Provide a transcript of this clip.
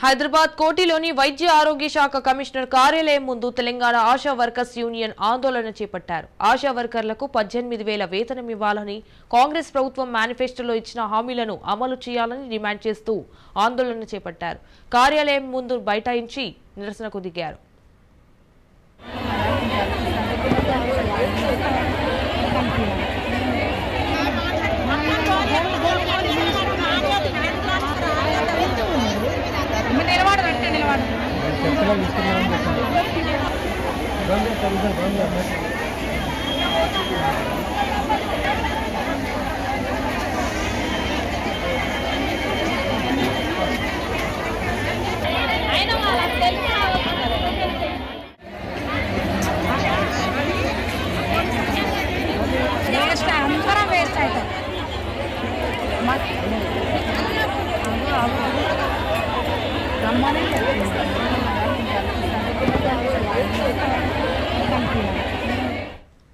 హైదరాబాద్ కోటిలోని వైద్య ఆరోగ్య శాఖ కమిషనర్ కార్యాలయం ముందు తెలంగాణ ఆశా వర్కర్స్ యూనియన్ ఆందోళన చేపట్టారు. ఆశా వర్కర్లకు 18,000 వేతనం ఇవ్వాలని, కాంగ్రెస్ ప్రభుత్వం మేనిఫెస్టోలో ఇచ్చిన హామీలను అమలు చేయాలని డిమాండ్ చేస్తూ ఆందోళన చేపట్టారు. కార్యాలయం ముందు బైఠాయించి నిరసనకు దిగారు. రమ్మని